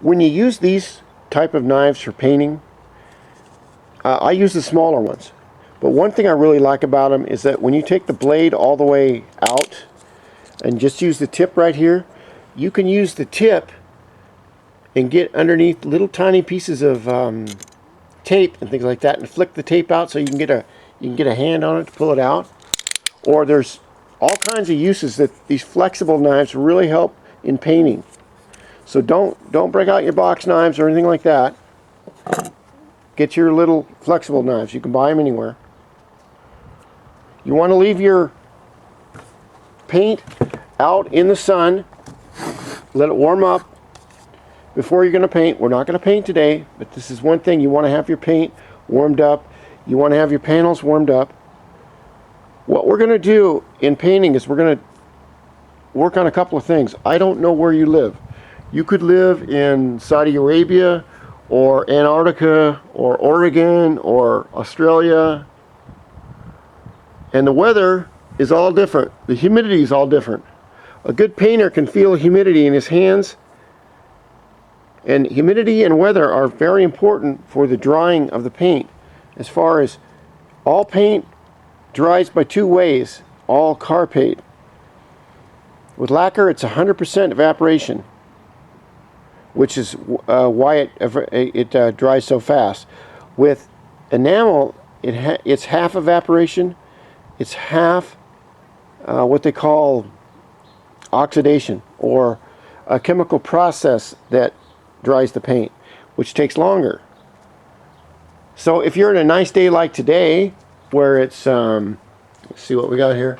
When you use these type of knives for painting, I use the smaller ones. But one thing I really like about them is that when you take the blade all the way out and just use the tip right here, you can use the tip and get underneath little tiny pieces of tape and things like that, and flick the tape out so you can get a hand on it to pull it out. Or there's all kinds of uses that these flexible knives really help in painting. So don't break out your box knives or anything like that. Get your little flexible knives. You can buy them anywhere. You want to leave your paint out in the sun. Let it warm up before you're going to paint. We're not going to paint today, but this is one thing. You want to have your paint warmed up. You want to have your panels warmed up. What we're going to do in painting is we're going to work on a couple of things. I don't know where you live. You could live in Saudi Arabia or Antarctica or Oregon or Australia, and the weather is all different. The humidity is all different. A good painter can feel humidity in his hands, and humidity and weather are very important for the drying of the paint. As far as all paint dries by two ways, all car paint. With lacquer, it's 100% evaporation, which is why it dries so fast. With enamel, it's half evaporation, it's half what they call oxidation, or a chemical process that dries the paint, which takes longer. So if you're in a nice day like today, where it's, let's see what we got here.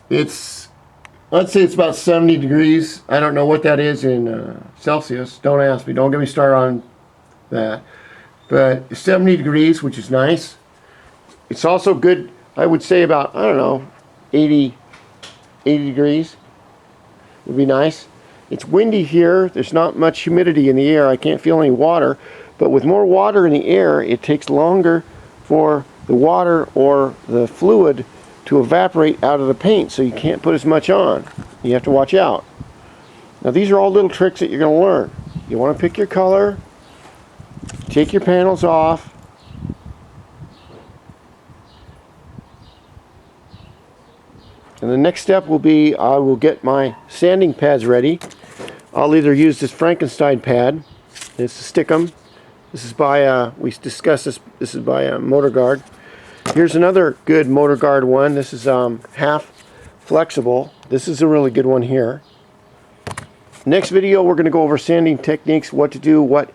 Let's say it's about 70 degrees. I don't know what that is in Celsius. Don't ask me. Don't get me started on that. But 70 degrees, which is nice. It's also good, I would say about, I don't know, 80 degrees would be nice. It's windy here. There's not much humidity in the air. I can't feel any water. But with more water in the air, it takes longer for the water or the fluid to evaporate out of the paint, so you can't put as much on. You have to watch out. Now these are all little tricks that you're going to learn. You want to pick your color, take your panels off, and the next step will be I will get my sanding pads ready. I'll either use this Frankenstein pad, it's to stick them. This is by, we discussed this, this is by Motor Guard. Here's another good Motor Guard one. This is half flexible. This is a really good one here. Next video, we're going to go over sanding techniques, what to do, what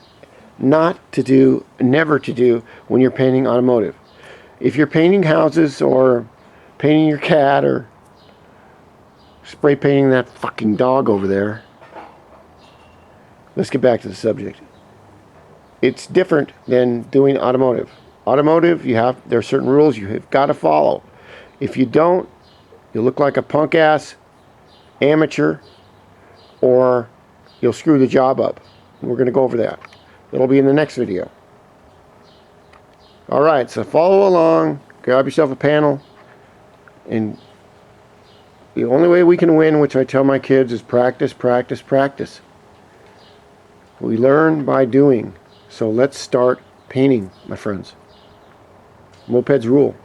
not to do, never to do when you're painting automotive. If you're painting houses or painting your cat or spray painting that fucking dog over there, let's get back to the subject. It's different than doing automotive. Automotive, there are certain rules you have got to follow. If you don't, you'll look like a punk ass amateur, or you'll screw the job up. And we're going to go over that. That'll be in the next video. Alright, so follow along, grab yourself a panel, and the only way we can win, which I tell my kids, is practice, practice, practice. We learn by doing. So let's start painting, my friends. Mopeds rule.